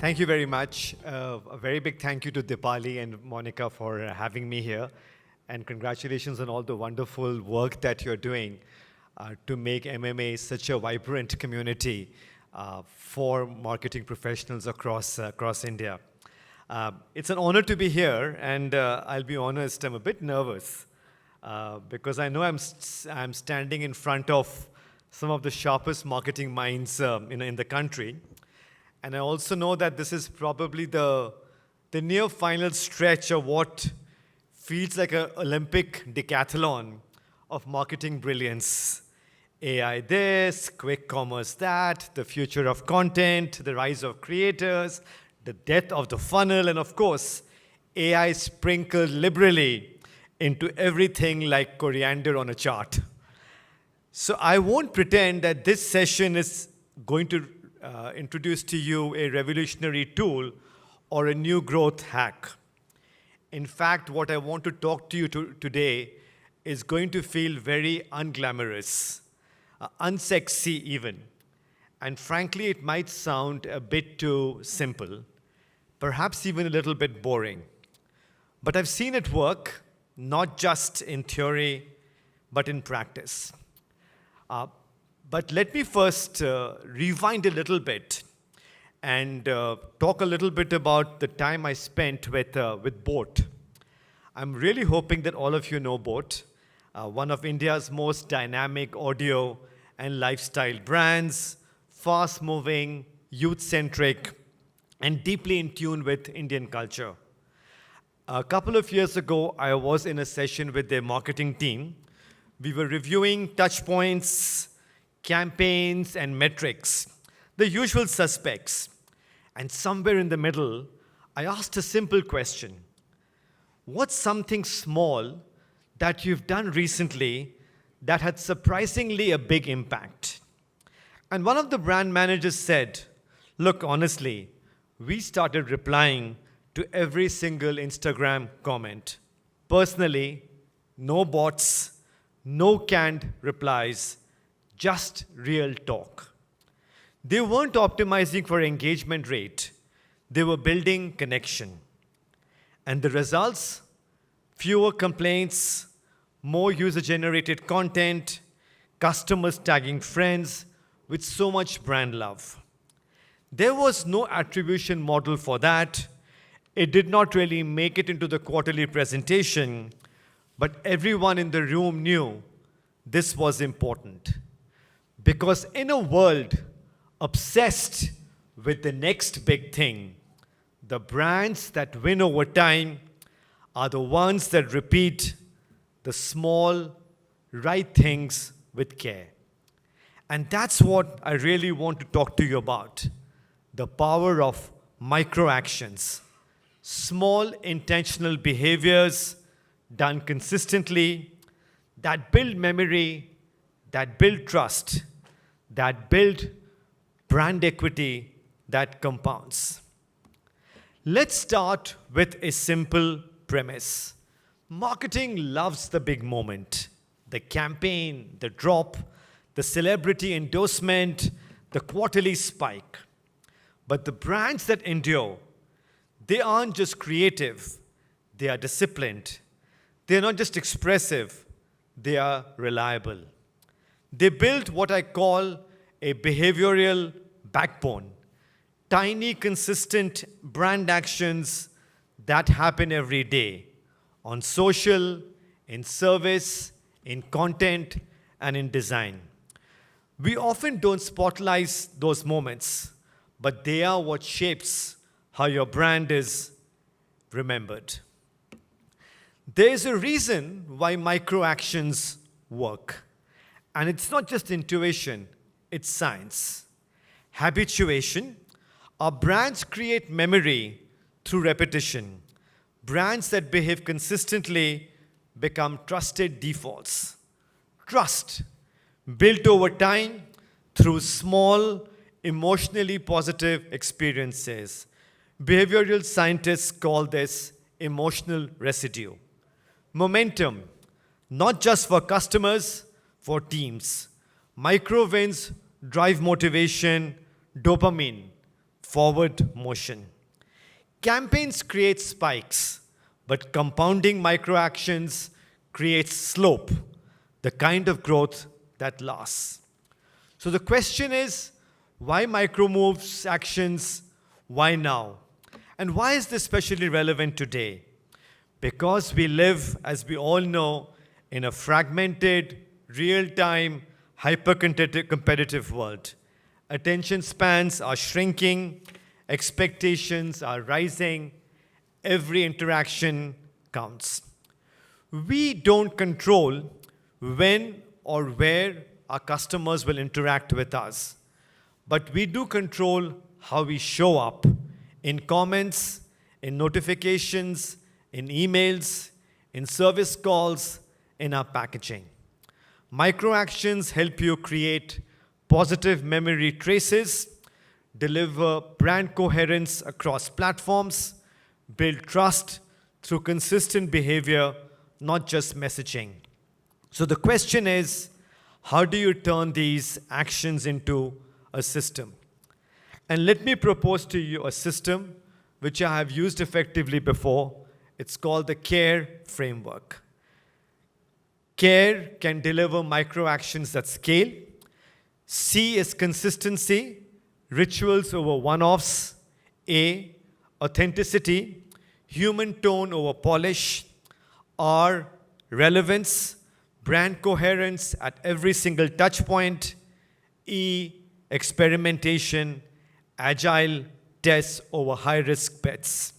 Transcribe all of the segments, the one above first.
Thank you very much. A very big thank you to Dipali and Monica for having me here. And congratulations on all the wonderful work that you're doing to make MMA such a vibrant community for marketing professionals across India. It's an honor to be here, and I'll be honest, I'm a bit nervous because I know I'm standing in front of some of the sharpest marketing minds in the country. And I also know that this is probably the near final stretch of what feels like an Olympic decathlon of marketing brilliance. AI this, quick commerce that, the future of content, the rise of creators, the death of the funnel, and of course, AI sprinkled liberally into everything like coriander on a chart. So I won't pretend that this session is going to introduce to you a revolutionary tool or a new growth hack. In fact, what I want to talk to you today is going to feel very unglamorous, unsexy even. And frankly, it might sound a bit too simple, perhaps even a little bit boring. But I've seen it work, not just in theory, but in practice. But let me first rewind a little bit and talk a little bit about the time I spent with Boat. I'm really hoping that all of you know Boat, one of India's most dynamic audio and lifestyle brands, fast-moving, youth-centric, and deeply in tune with Indian culture. A couple of years ago, I was in a session with their marketing team. We were reviewing touch points, campaigns, and metrics, the usual suspects. And somewhere in the middle, I asked a simple question. What's something small that you've done recently that had surprisingly a big impact? And one of the brand managers said, look, honestly, we started replying to every single Instagram comment. Personally, no bots, no canned replies, just real talk. They weren't optimizing for engagement rate. They were building connection. And the results? Fewer complaints, more user-generated content, customers tagging friends with so much brand love. There was no attribution model for that. It did not really make it into the quarterly presentation, but everyone in the room knew this was important. Because in a world obsessed with the next big thing, the brands that win over time are the ones that repeat the small, right things with care. And that's what I really want to talk to you about, the power of micro actions, small intentional behaviors done consistently that build memory, that build trust, that build brand equity that compounds. Let's start with a simple premise. Marketing loves the big moment, the campaign, the drop, the celebrity endorsement, the quarterly spike. But the brands that endure, they aren't just creative, they are disciplined. They're not just expressive, they are reliable. They built what I call a behavioral backbone, tiny, consistent brand actions that happen every day on social, in service, in content, and in design. We often don't spotlight those moments, but they are what shapes how your brand is remembered. There is a reason why micro actions work. And it's not just intuition, it's science. Habituation. Our brands create memory through repetition. Brands that behave consistently become trusted defaults. Trust, built over time through small, emotionally positive experiences. Behavioral scientists call this emotional residue. Momentum, not just for customers, for teams. Micro wins drive motivation, dopamine, forward motion. Campaigns create spikes, but compounding micro actions creates slope, the kind of growth that lasts. So the question is, why micro moves, actions, why now? And why is this especially relevant today? Because we live, as we all know, in a fragmented, real-time, hyper-competitive world. Attention spans are shrinking, expectations are rising, every interaction counts. We don't control when or where our customers will interact with us, but we do control how we show up in comments, in notifications, in emails, in service calls, in our packaging. Micro actions help you create positive memory traces, deliver brand coherence across platforms, build trust through consistent behavior, not just messaging. So the question is, how do you turn these actions into a system? And let me propose to you a system which I have used effectively before. It's called the CARE framework. CARE can deliver micro actions that scale. C is consistency, rituals over one-offs. A, authenticity, human tone over polish. R, relevance, brand coherence at every single touch point. E, experimentation, agile tests over high-risk bets.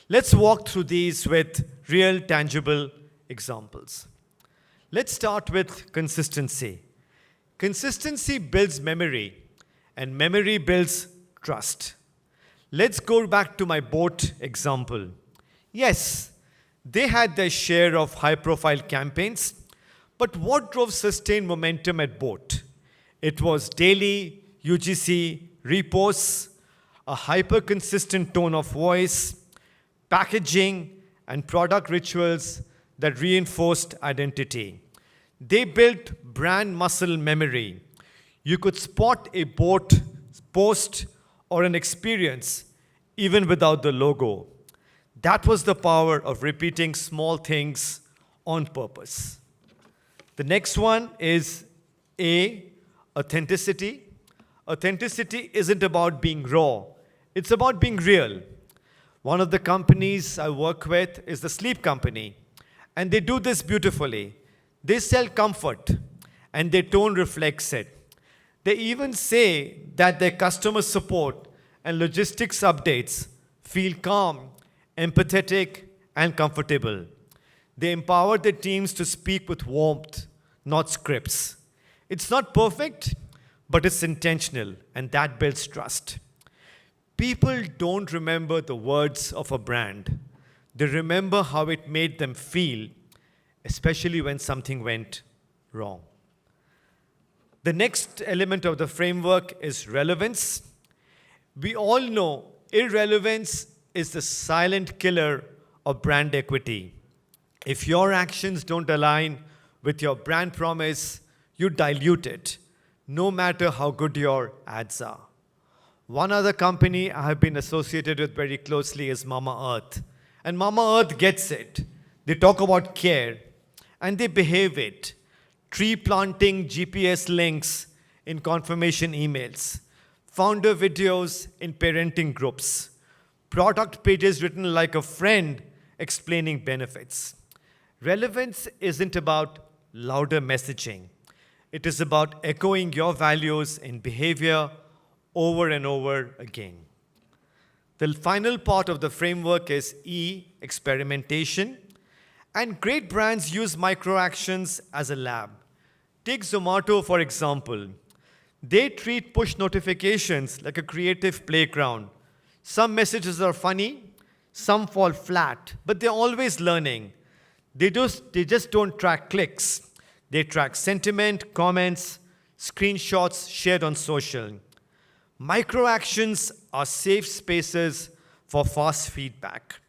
Let's walk through these with real, tangible examples. Let's start with consistency. Consistency builds memory, and memory builds trust. Let's go back to my boat example. Yes, they had their share of high-profile campaigns, but what drove sustained momentum at boat? It was daily UGC reposts, a hyper-consistent tone of voice, packaging, and product rituals that reinforced identity. They built brand muscle memory. You could spot a boat post or an experience even without the logo. That was the power of repeating small things on purpose. The next one is A, authenticity. Authenticity isn't about being raw. It's about being real. One of the companies I work with is the sleep company, and they do this beautifully. They sell comfort, and their tone reflects it. They even say that their customer support and logistics updates feel calm, empathetic, and comfortable. They empower their teams to speak with warmth, not scripts. It's not perfect, but it's intentional, and that builds trust. People don't remember the words of a brand. They remember how it made them feel, especially when something went wrong. The next element of the framework is relevance. We all know irrelevance is the silent killer of brand equity. If your actions don't align with your brand promise, you dilute it, no matter how good your ads are. One other company I have been associated with very closely is Mama Earth. And Mama Earth gets it. They talk about care, and they behave it. Tree planting GPS links in confirmation emails. Founder videos in parenting groups. Product pages written like a friend explaining benefits. Relevance isn't about louder messaging. It is about echoing your values in behavior over and over again. The final part of the framework is E, experimentation. And great brands use micro-actions as a lab. Take Zomato, for example. They treat push notifications like a creative playground. Some messages are funny, some fall flat, but they're always learning. They just don't track clicks. They track sentiment, comments, screenshots shared on social. Micro-actions are safe spaces for fast feedback.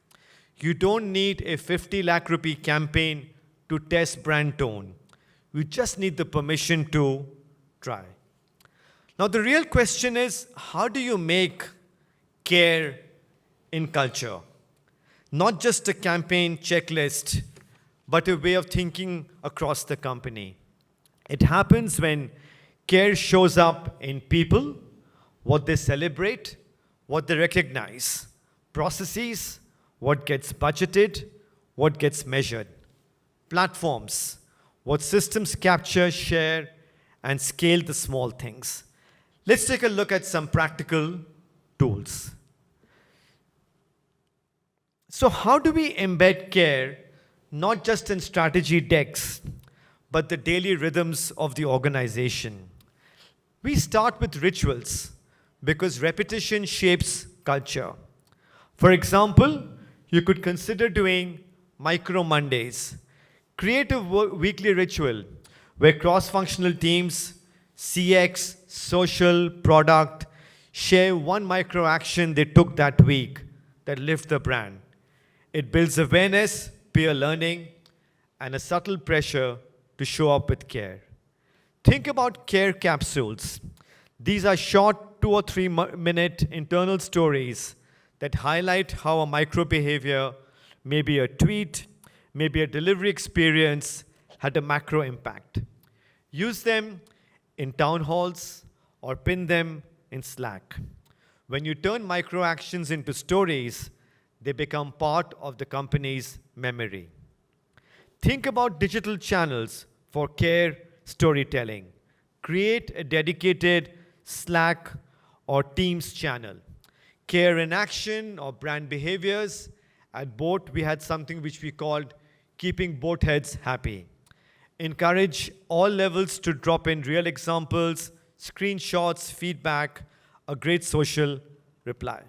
You don't need a 50 lakh rupee campaign to test brand tone. You just need the permission to try. Now, the real question is, how do you make care in culture. Not just a campaign checklist, but a way of thinking across the company. It happens when care shows up in people, what they celebrate, what they recognize, processes, what gets budgeted, what gets measured, platforms, what systems capture, share, and scale the small things. Let's take a look at some practical tools. So, how do we embed care not just in strategy decks, but the daily rhythms of the organization? We start with rituals because repetition shapes culture. For example, you could consider doing micro Mondays. Create a weekly ritual where cross functional teams, CX, social, product, share one micro action they took that week that lift the brand. It builds awareness, peer learning, and a subtle pressure to show up with care. Think about care capsules. These are short 2 or 3 minute internal stories that highlight how a micro behavior, maybe a tweet, maybe a delivery experience, had a macro impact. Use them in town halls or pin them in Slack. When you turn micro actions into stories, they become part of the company's memory. Think about digital channels for care storytelling. Create a dedicated Slack or Teams channel. Care in action or brand behaviors. At Boat, we had something which we called Keeping Boat Heads Happy. Encourage all levels to drop in real examples, screenshots, feedback, a great social reply.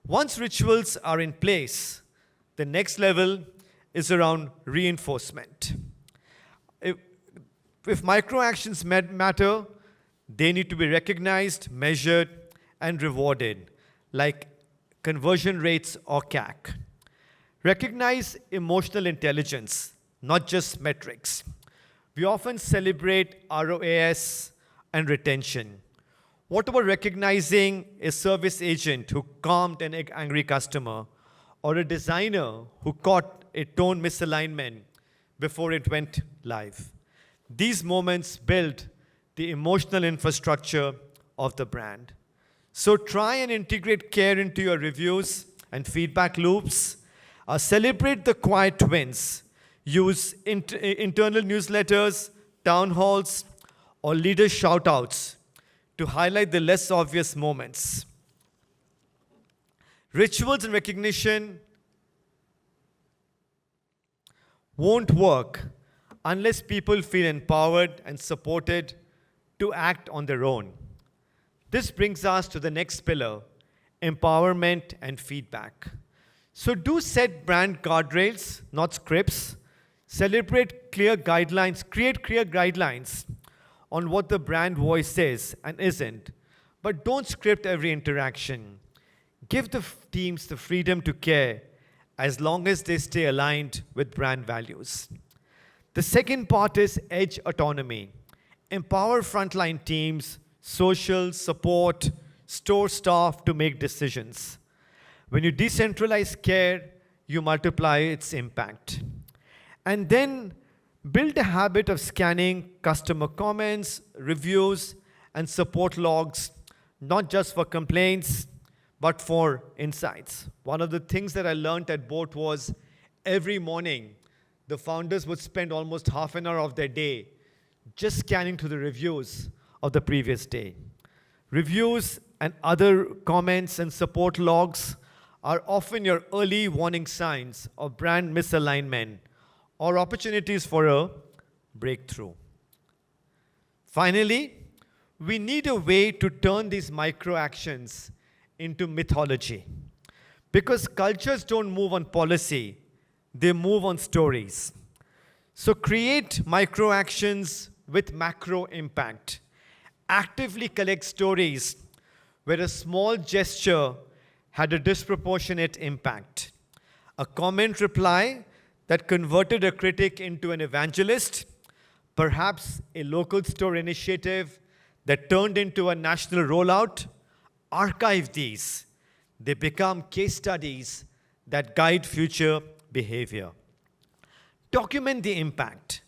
Once rituals are in place, the next level is around reinforcement. If micro actions matter, they need to be recognized, measured, and rewarded, like conversion rates or CAC. Recognize emotional intelligence, not just metrics. We often celebrate ROAS and retention. What about recognizing a service agent who calmed an angry customer, or a designer who caught a tone misalignment before it went live? These moments build the emotional infrastructure of the brand. So try and integrate care into your reviews and feedback loops. Celebrate the quiet wins. Use internal newsletters, town halls, or leader shout-outs to highlight the less obvious moments. Rituals and recognition won't work unless people feel empowered and supported to act on their own. This brings us to the next pillar, empowerment and feedback. So do set brand guardrails, not scripts. Celebrate clear guidelines, create clear guidelines on what the brand voice is and isn't. But don't script every interaction. Give the teams the freedom to care as long as they stay aligned with brand values. The second part is edge autonomy. Empower frontline teams, social, support, store staff to make decisions. When you decentralize care, you multiply its impact. And then build a habit of scanning customer comments, reviews, and support logs, not just for complaints, but for insights. One of the things that I learned at Boat was every morning, the founders would spend almost half an hour of their day just scanning through the reviews of the previous day. Reviews and other comments and support logs are often your early warning signs of brand misalignment or opportunities for a breakthrough. Finally, we need a way to turn these micro actions into mythology. Because cultures don't move on policy, they move on stories. So create micro actions with macro impact. Actively collect stories where a small gesture had a disproportionate impact. A comment reply that converted a critic into an evangelist, perhaps a local store initiative that turned into a national rollout. Archive these They become case studies that guide future behavior. Document the impact.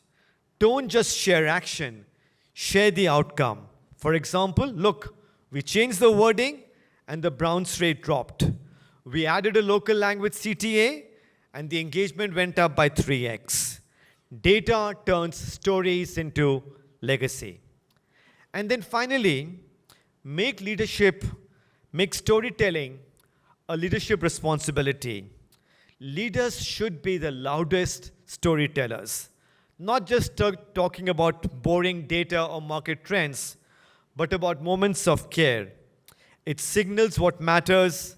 Don't just share action, share the outcome. For example, look, we changed the wording and the bounce rate dropped. We added a local language CTA and the engagement went up by 3x. Data turns stories into legacy. And then finally, make storytelling a leadership responsibility. Leaders should be the loudest storytellers, not just talking about boring data or market trends, but about moments of care. It signals what matters,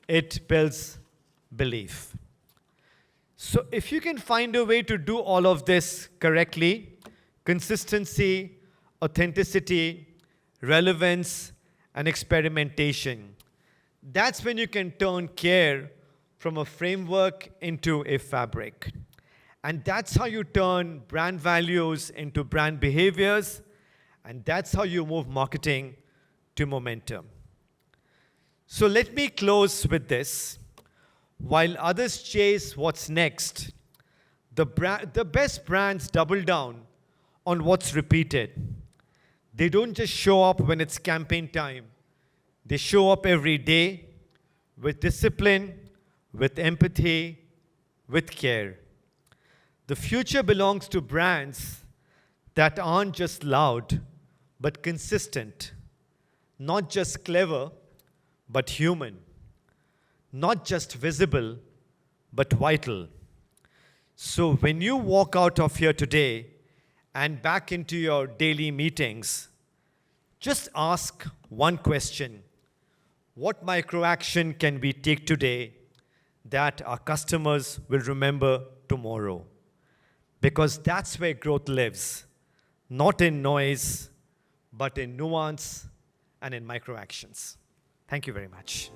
it builds belief. So if you can find a way to do all of this correctly, consistency, authenticity, relevance, and experimentation, that's when you can turn care from a framework into a fabric. And that's how you turn brand values into brand behaviors, and that's how you move marketing to momentum. So let me close with this. While others chase what's next, the best brands double down on what's repeated. They don't just show up when it's campaign time. They show up every day with discipline, with empathy, with care. The future belongs to brands that aren't just loud, but consistent. Not just clever, but human. Not just visible, but vital. So when you walk out of here today and back into your daily meetings, just ask one question. What micro action can we take today that our customers will remember tomorrow? Because that's where growth lives, not in noise, but in nuance and in micro actions. Thank you very much.